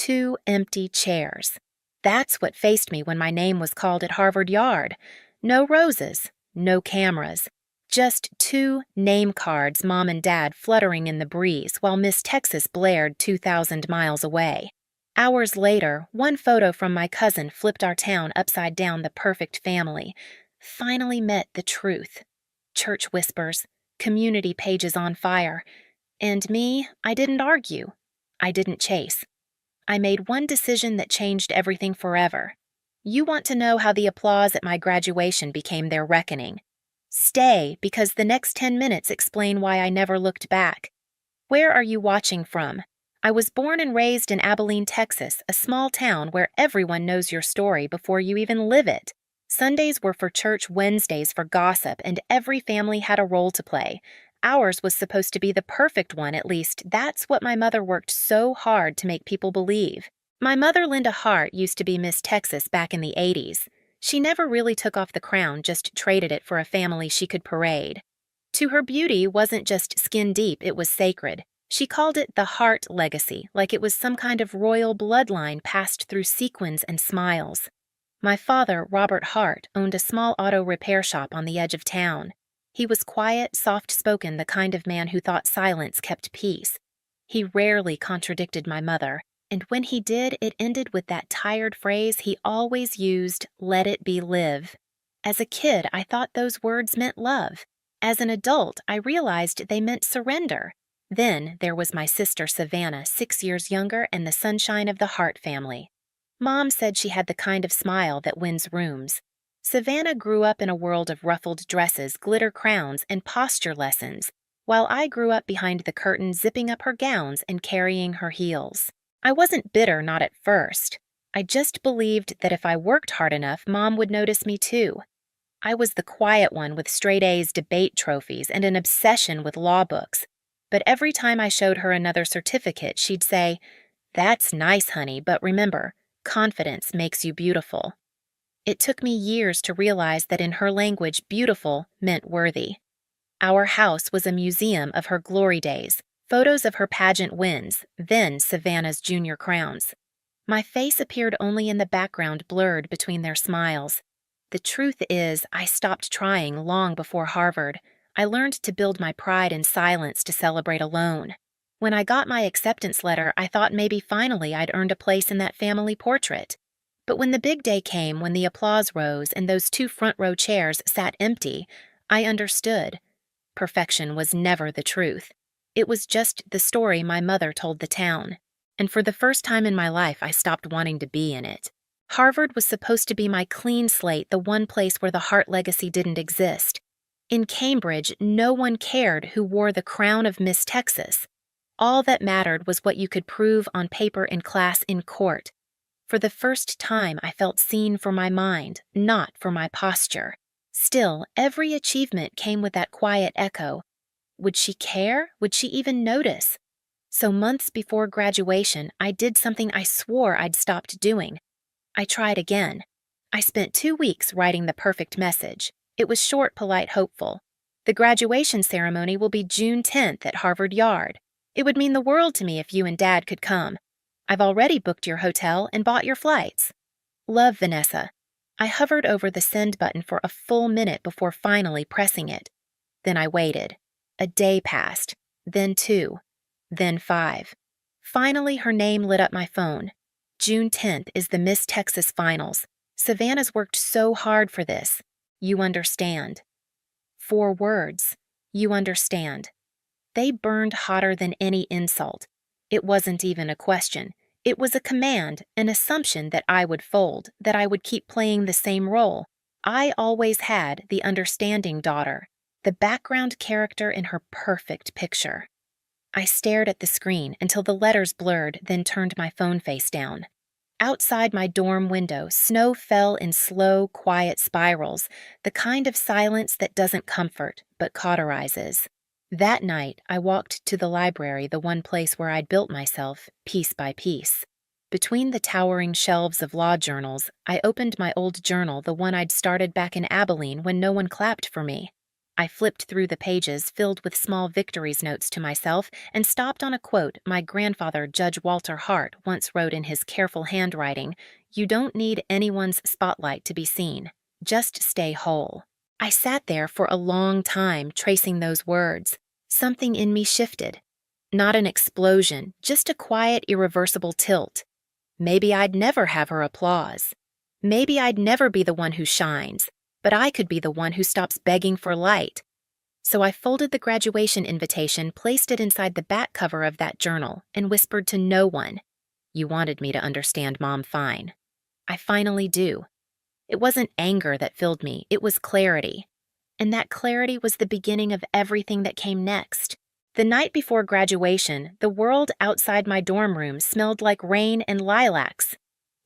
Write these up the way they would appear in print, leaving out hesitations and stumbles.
2 empty chairs. That's what faced me when my name was called at Harvard Yard. No roses, no cameras. Just 2 name cards Mom and Dad fluttering in the breeze while Miss Texas blared 2,000 miles away. Hours later, one photo from my cousin flipped our town upside down. The perfect family finally met the truth. Church whispers, community pages on fire. And me, I didn't argue. I didn't chase. I made one decision that changed everything forever. You want to know how the applause at my graduation became their reckoning? Stay, because the next 10 minutes explain why I never looked back. Where are you watching from? I was born and raised in Abilene, Texas, a small town where everyone knows your story before you even live it. Sundays were for church, Wednesdays for gossip, and every family had a role to play. Ours was supposed to be the perfect one, at least that's what my mother worked so hard to make people believe. My mother, Linda Hart, used to be Miss Texas back in the 80s. She never really took off the crown, just traded it for a family she could parade. To her, beauty wasn't just skin deep, it was sacred. She called it the Hart legacy, like it was some kind of royal bloodline passed through sequins and smiles. My father, Robert Hart, owned a small auto repair shop on the edge of town. He was quiet, soft-spoken, the kind of man who thought silence kept peace. He rarely contradicted my mother, and when he did, it ended with that tired phrase he always used, "Let it be live." As a kid, I thought those words meant love. As an adult, I realized they meant surrender. Then there was my sister Savannah, 6 years younger and the sunshine of the Hart family. Mom said she had the kind of smile that wins rooms. Savannah grew up in a world of ruffled dresses, glitter crowns, and posture lessons, while I grew up behind the curtain zipping up her gowns and carrying her heels. I wasn't bitter, not at first. I just believed that if I worked hard enough, Mom would notice me too. I was the quiet one with straight A's, debate trophies, and an obsession with law books. But every time I showed her another certificate, she'd say, "That's nice, honey, but remember, confidence makes you beautiful." It took me years to realize that in her language, beautiful meant worthy. Our house was a museum of her glory days, photos of her pageant wins, then Savannah's junior crowns. My face appeared only in the background, blurred between their smiles. The truth is, I stopped trying long before Harvard. I learned to build my pride in silence, to celebrate alone. When I got my acceptance letter, I thought maybe finally I'd earned a place in that family portrait. But when the big day came, when the applause rose and those 2 front-row chairs sat empty, I understood. Perfection was never the truth. It was just the story my mother told the town. And for the first time in my life, I stopped wanting to be in it. Harvard was supposed to be my clean slate, the one place where the Hart legacy didn't exist. In Cambridge, no one cared who wore the crown of Miss Texas. All that mattered was what you could prove on paper, in class, in court. For the first time, I felt seen for my mind, not for my posture. Still, every achievement came with that quiet echo. Would she care? Would she even notice? So months before graduation, I did something I swore I'd stopped doing. I tried again. I spent 2 weeks writing the perfect message. It was short, polite, hopeful. The graduation ceremony will be June 10th at Harvard Yard. It would mean the world to me if you and Dad could come. I've already booked your hotel and bought your flights. Love, Venessa. I hovered over the send button for a full minute before finally pressing it. Then I waited. A day passed, then 2, then 5. Finally, her name lit up my phone. June 10th is the Miss Texas Finals. Savannah's worked so hard for this. You understand. 4 words. You understand. They burned hotter than any insult. It wasn't even a question. It was a command, an assumption that I would fold, that I would keep playing the same role. I always had the understanding daughter, the background character in her perfect picture. I stared at the screen until the letters blurred, then turned my phone face down. Outside my dorm window, snow fell in slow, quiet spirals, the kind of silence that doesn't comfort, but cauterizes. That night, I walked to the library, the one place where I'd built myself, piece by piece. Between the towering shelves of law journals, I opened my old journal, the one I'd started back in Abilene when no one clapped for me. I flipped through the pages filled with small victories notes to myself and stopped on a quote my grandfather, Judge Walter Hart, once wrote in his careful handwriting: "You don't need anyone's spotlight to be seen. Just stay whole." I sat there for a long time tracing those words. Something in me shifted. Not an explosion, just a quiet, irreversible tilt. Maybe I'd never have her applause. Maybe I'd never be the one who shines, but I could be the one who stops begging for light. So I folded the graduation invitation, placed it inside the back cover of that journal, and whispered to no one, "You wanted me to understand Mom fine. I finally do." It wasn't anger that filled me, it was clarity. And that clarity was the beginning of everything that came next. The night before graduation, the world outside my dorm room smelled like rain and lilacs.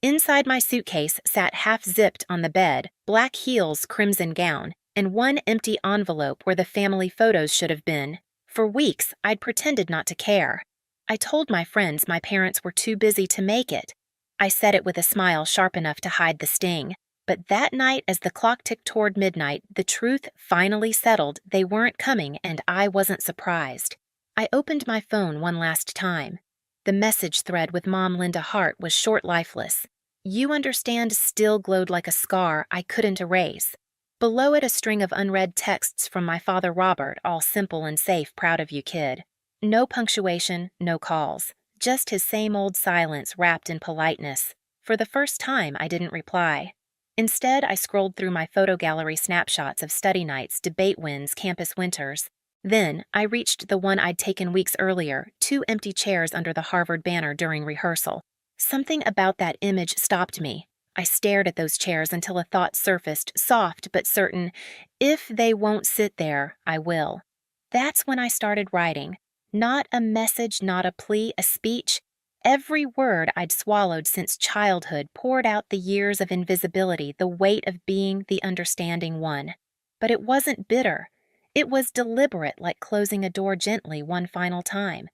Inside my suitcase sat half-zipped on the bed, black heels, crimson gown, and one empty envelope where the family photos should have been. For weeks, I'd pretended not to care. I told my friends my parents were too busy to make it. I said it with a smile sharp enough to hide the sting. But that night, as the clock ticked toward midnight, the truth finally settled. They weren't coming, and I wasn't surprised. I opened my phone one last time. The message thread with Mom Linda Hart was short, lifeless. "You understand" still glowed like a scar I couldn't erase. Below it, a string of unread texts from my father Robert, all simple and safe, "Proud of you, kid." No punctuation, no calls. Just his same old silence wrapped in politeness. For the first time, I didn't reply. Instead, I scrolled through my photo gallery snapshots of study nights, debate wins, campus winters. Then, I reached the one I'd taken weeks earlier, 2 empty chairs under the Harvard banner during rehearsal. Something about that image stopped me. I stared at those chairs until a thought surfaced, soft but certain: if they won't sit there, I will. That's when I started writing. Not a message, not a plea, a speech. Every word I'd swallowed since childhood poured out the years of invisibility, the weight of being the understanding one. But it wasn't bitter. It was deliberate, like closing a door gently one final time.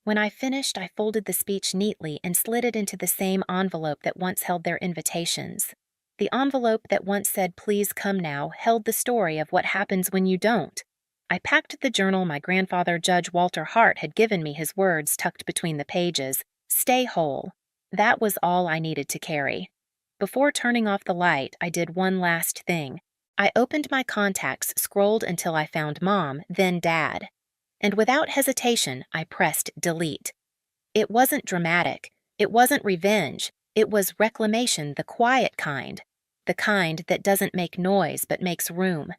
When I finished, I folded the speech neatly and slid it into the same envelope that once held their invitations. The envelope that once said, "Please come now," held the story of what happens when you don't. I packed the journal my grandfather, Judge Walter Hart, had given me, his words tucked between the pages. Stay whole. That was all I needed to carry. Before turning off the light, I did one last thing. I opened my contacts, scrolled until I found Mom, then Dad. And without hesitation, I pressed delete. It wasn't dramatic. It wasn't revenge. It was reclamation, the quiet kind. The kind that doesn't make noise but makes room.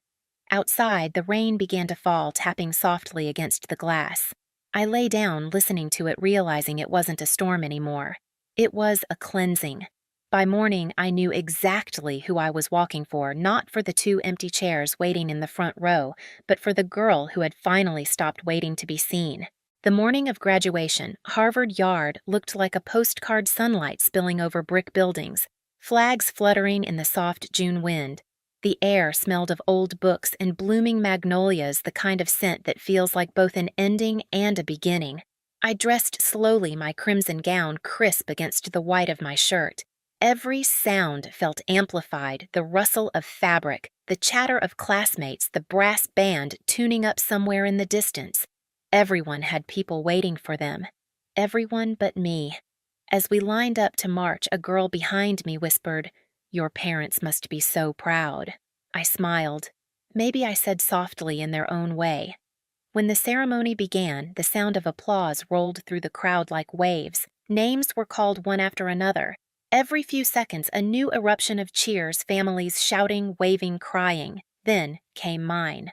Outside, the rain began to fall, tapping softly against the glass. I lay down, listening to it, realizing it wasn't a storm anymore. It was a cleansing. By morning, I knew exactly who I was walking for, not for the 2 empty chairs waiting in the front row, but for the girl who had finally stopped waiting to be seen. The morning of graduation, Harvard Yard looked like a postcard, sunlight spilling over brick buildings, flags fluttering in the soft June wind. The air smelled of old books and blooming magnolias, the kind of scent that feels like both an ending and a beginning. I dressed slowly, my crimson gown crisp against the white of my shirt. Every sound felt amplified, the rustle of fabric, the chatter of classmates, the brass band tuning up somewhere in the distance. Everyone had people waiting for them. Everyone but me. As we lined up to march, a girl behind me whispered, "Your parents must be so proud." I smiled. Maybe I said softly in their own way. When the ceremony began, the sound of applause rolled through the crowd like waves. Names were called one after another. Every few seconds, a new eruption of cheers, families shouting, waving, crying. Then came mine.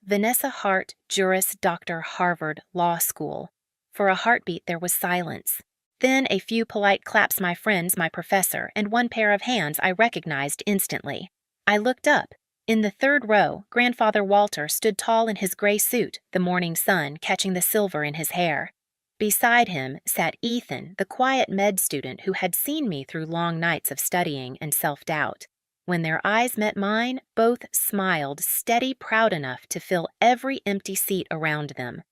Venessa Hart, Juris Doctor, Harvard Law School. For a heartbeat, there was silence. Then a few polite claps, my friends, my professor, and one pair of hands I recognized instantly. I looked up. In the 3rd row, Grandfather Walter stood tall in his gray suit, the morning sun catching the silver in his hair. Beside him sat Ethan, the quiet med student who had seen me through long nights of studying and self-doubt. When their eyes met mine, both smiled, steady, proud enough to fill every empty seat around them.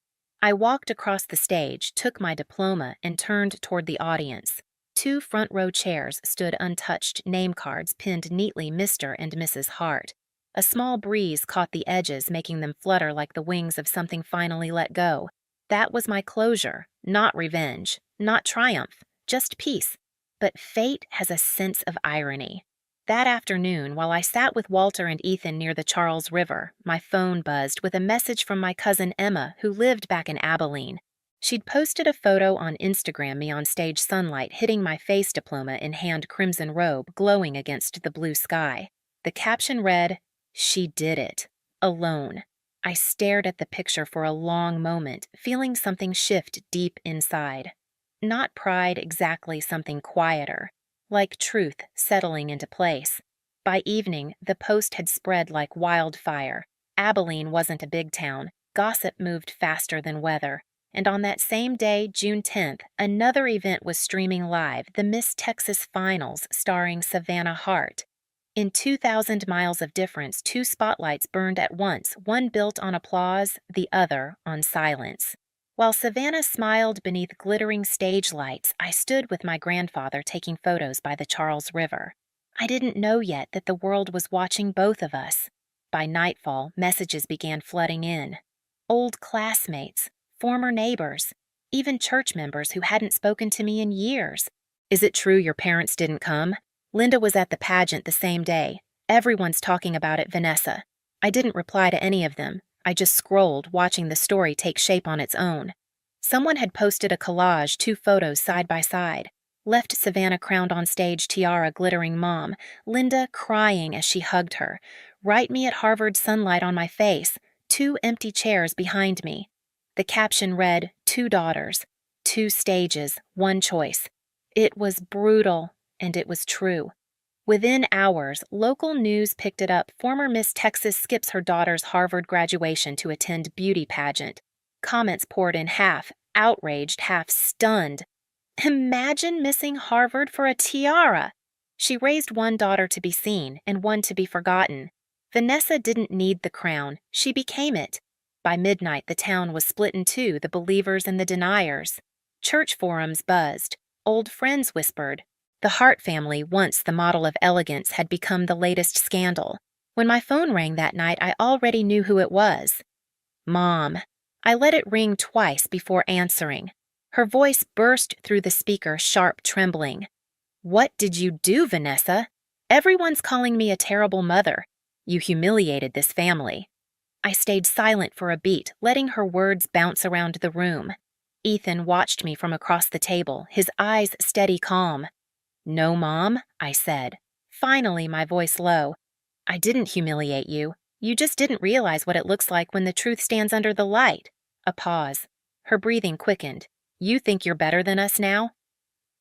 I walked across the stage, took my diploma, and turned toward the audience. 2 front-row chairs stood untouched, name cards pinned neatly, Mr. and Mrs. Hart. A small breeze caught the edges, making them flutter like the wings of something finally let go. That was my closure, not revenge, not triumph, just peace. But fate has a sense of irony. That afternoon, while I sat with Walter and Ethan near the Charles River, my phone buzzed with a message from my cousin Emma, who lived back in Abilene. She'd posted a photo on Instagram me on stage sunlight hitting my face diploma in hand crimson robe glowing against the blue sky. The caption read, "She did it. Alone." I stared at the picture for a long moment, feeling something shift deep inside. Not pride exactly, something quieter, like truth settling into place. By evening, the post had spread like wildfire. Abilene wasn't a big town. Gossip moved faster than weather. And on that same day, June 10th, another event was streaming live, the Miss Texas Finals starring Venessa Hart. In 2,000 miles of difference, two spotlights burned at once, one built on applause, the other on silence. While Savannah smiled beneath glittering stage lights, I stood with my grandfather taking photos by the Charles River. I didn't know yet that the world was watching both of us. By nightfall, messages began flooding in. Old classmates, former neighbors, even church members who hadn't spoken to me in years. "Is it true your parents didn't come? Linda was at the pageant the same day. Everyone's talking about it, Venessa." I didn't reply to any of them. I just scrolled, watching the story take shape on its own. Someone had posted a collage, two photos side by side. Left Savannah crowned on stage, tiara glittering mom, Linda crying as she hugged her. Right me at Harvard sunlight on my face, two empty chairs behind me. The caption read, "Two daughters, two stages, one choice." It was brutal, and it was true. Within hours, local news picked it up. Former Miss Texas skips her daughter's Harvard graduation to attend beauty pageant. Comments poured in, half outraged, half stunned. Imagine missing Harvard for a tiara! She raised one daughter to be seen and one to be forgotten. Venessa didn't need the crown. She became it. By midnight, the town was split in two, the believers and the deniers. Church forums buzzed. Old friends whispered. The Hart family, once the model of elegance, had become the latest scandal. When my phone rang that night, I already knew who it was. Mom. I let it ring twice before answering. Her voice burst through the speaker, sharp, trembling. "What did you do, Venessa? Everyone's calling me a terrible mother. You humiliated this family." I stayed silent for a beat, letting her words bounce around the room. Ethan watched me from across the table, his eyes steady calm. "No, Mom," I said, finally my voice low. "I didn't humiliate you. You just didn't realize what it looks like when the truth stands under the light." A pause. Her breathing quickened. "You think you're better than us now?"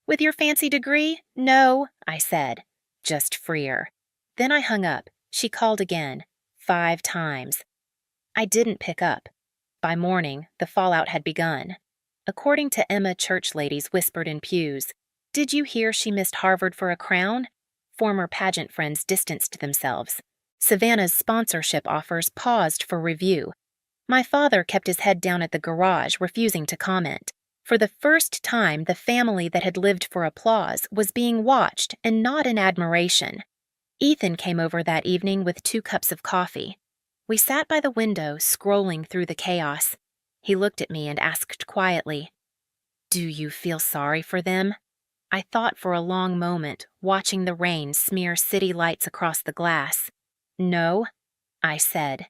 "With your fancy degree? No," I said. "Just freer." Then I hung up. She called again. 5 times. I didn't pick up. By morning, the fallout had begun. According to Emma, church ladies whispered in pews, "Did you hear she missed Harvard for a crown?" Former pageant friends distanced themselves. Savannah's sponsorship offers paused for review. My father kept his head down at the garage, refusing to comment. For the first time, the family that had lived for applause was being watched and not in admiration. Ethan came over that evening with 2 cups of coffee. We sat by the window, scrolling through the chaos. He looked at me and asked quietly, "Do you feel sorry for them?" I thought for a long moment, watching the rain smear city lights across the glass. "No," I said.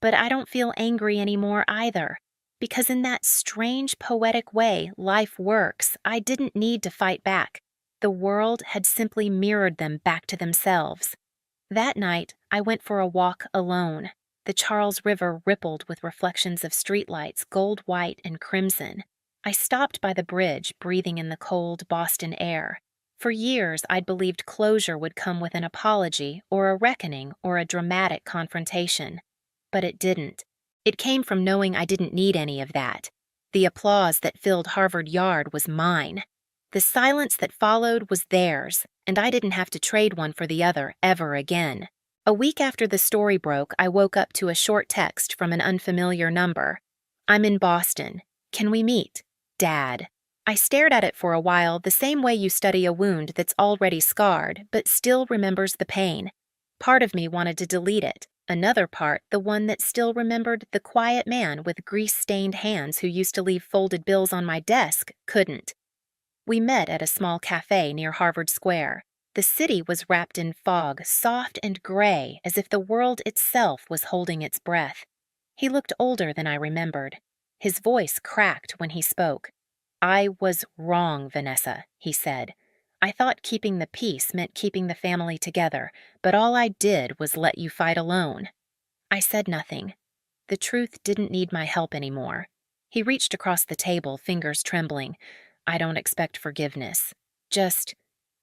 "But I don't feel angry anymore either. Because in that strange, poetic way life works, I didn't need to fight back. The world had simply mirrored them back to themselves." That night, I went for a walk alone. The Charles River rippled with reflections of streetlights, gold, white, and crimson. I stopped by the bridge, breathing in the cold Boston air. For years, I'd believed closure would come with an apology or a reckoning or a dramatic confrontation. But it didn't. It came from knowing I didn't need any of that. The applause that filled Harvard Yard was mine. The silence that followed was theirs, and I didn't have to trade one for the other ever again. A week after the story broke, I woke up to a short text from an unfamiliar number. "I'm in Boston. Can we meet? Dad." I stared at it for a while, the same way you study a wound that's already scarred, but still remembers the pain. Part of me wanted to delete it. Another part, the one that still remembered the quiet man with grease-stained hands who used to leave folded bills on my desk, couldn't. We met at a small cafe near Harvard Square. The city was wrapped in fog, soft and gray, as if the world itself was holding its breath. He looked older than I remembered. His voice cracked when he spoke. "I was wrong, Venessa," he said. "I thought keeping the peace meant keeping the family together, but all I did was let you fight alone." I said nothing. The truth didn't need my help anymore. He reached across the table, fingers trembling. "I don't expect forgiveness. Just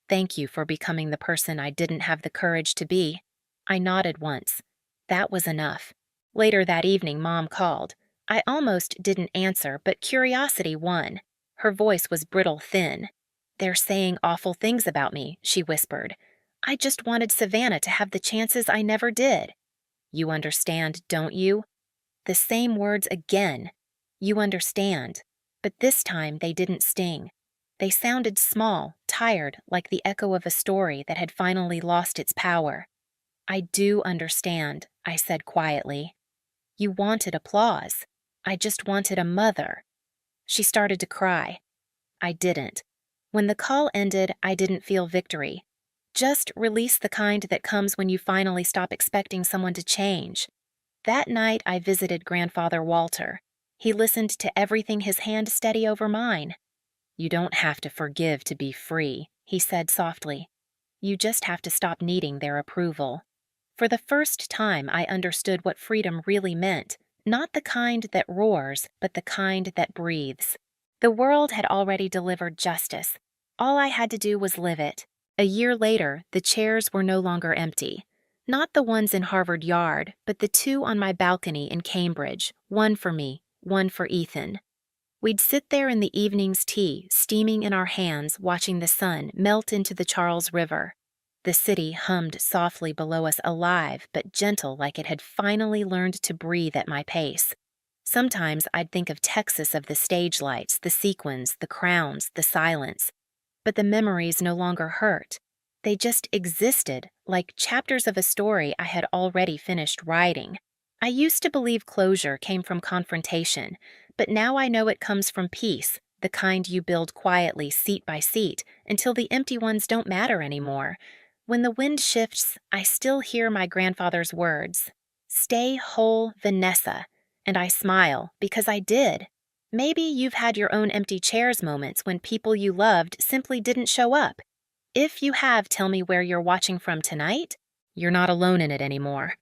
thank you for becoming the person I didn't have the courage to be." I nodded once. That was enough. Later that evening, Mom called. I almost didn't answer, but curiosity won. Her voice was brittle thin. "They're saying awful things about me," she whispered. "I just wanted Savannah to have the chances I never did." "You understand, don't you?" The same words again. "You understand." But this time they didn't sting. They sounded small, tired, like the echo of a story that had finally lost its power. "I do understand," I said quietly. "You wanted applause. I just wanted a mother." She started to cry. I didn't. When the call ended, I didn't feel victory. Just release the kind that comes when you finally stop expecting someone to change. That night, I visited Grandfather Walter. He listened to everything, his hand steady over mine. "You don't have to forgive to be free," he said softly. "You just have to stop needing their approval." For the first time, I understood what freedom really meant. Not the kind that roars, but the kind that breathes. The world had already delivered justice. All I had to do was live it. A year later, the chairs were no longer empty. Not the ones in Harvard Yard, but the two on my balcony in Cambridge, one for me, one for Ethan. We'd sit there in the evening's tea, steaming in our hands, watching the sun melt into the Charles River. The city hummed softly below us, alive but gentle, like it had finally learned to breathe at my pace. Sometimes I'd think of Texas, of the stage lights, the sequins, the crowns, the silence. But the memories no longer hurt. They just existed, like chapters of a story I had already finished writing. I used to believe closure came from confrontation, but now I know it comes from peace, the kind you build quietly, seat by seat, until the empty ones don't matter anymore. When the wind shifts, I still hear my grandfather's words, "Stay whole, Venessa," and I smile, because I did. Maybe you've had your own empty chairs moments when people you loved simply didn't show up. If you have, tell me where you're watching from tonight. You're not alone in it anymore.